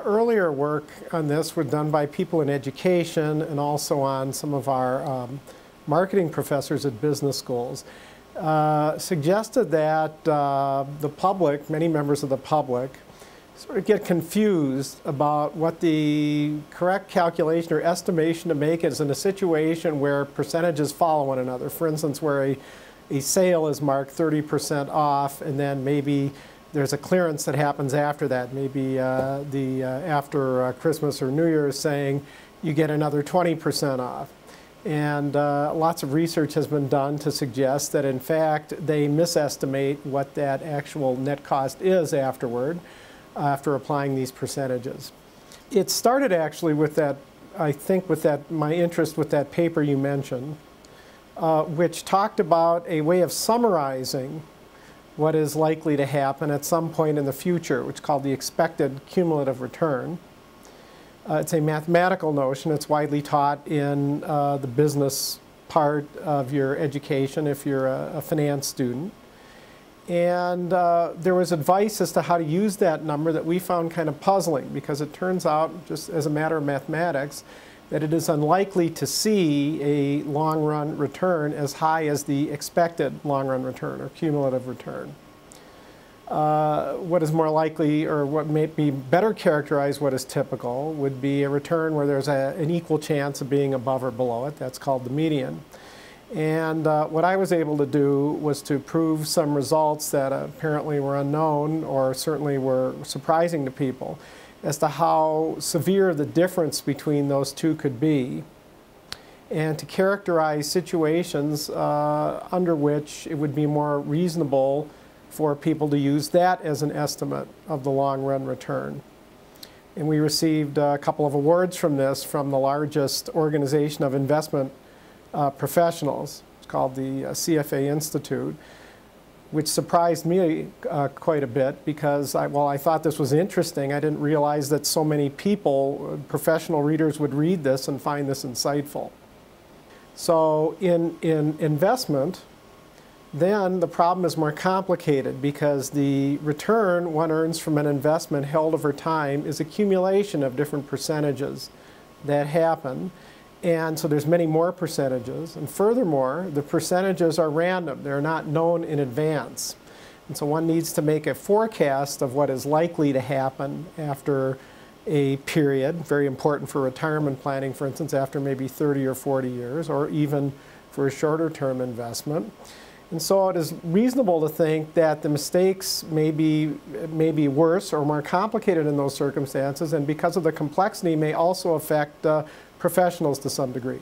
earlier work on this was done by people in education and also on some of our marketing professors at business schools. Suggested that the public, many members of the public, sort of get confused about what the correct calculation or estimation to make is in a situation where percentages follow one another. For instance, where a sale is marked 30% off, and then maybe there's a clearance that happens after that. Maybe after Christmas or New Year's saying you get another 20% off. And lots of research has been done to suggest that in fact they misestimate what that actual net cost is afterward, after applying these percentages. It started actually with that, I think with that, my interest with that paper you mentioned, which talked about a way of summarizing what is likely to happen at some point in the future, which is called the expected cumulative return. It's a mathematical notion. It's widely taught in the business part of your education if you're a finance student. And there was advice as to how to use that number that we found kind of puzzling, because it turns out, just as a matter of mathematics, that it is unlikely to see a long-run return as high as the expected long-run return or cumulative return. What is more likely, or what may be better characterized what is typical, would be a return where there's an equal chance of being above or below it. That's called the median. And what I was able to do was to prove some results that apparently were unknown, or certainly were surprising to people, as to how severe the difference between those two could be, and to characterize situations under which it would be more reasonable for people to use that as an estimate of the long-run return. And we received a couple of awards from this from the largest organization of investment professionals. It's called the CFA Institute, which surprised me quite a bit, because while I thought this was interesting, I didn't realize that so many people, professional readers, would read this and find this insightful. So in investment, then the problem is more complicated, because the return one earns from an investment held over time is accumulation of different percentages that happen. And so there's many more percentages. And furthermore, the percentages are random. They're not known in advance. And so one needs to make a forecast of what is likely to happen after a period, very important for retirement planning, for instance, after maybe 30 or 40 years, or even for a shorter term investment. And so it is reasonable to think that the mistakes may be worse or more complicated in those circumstances, and because of the complexity may also affect professionals to some degree.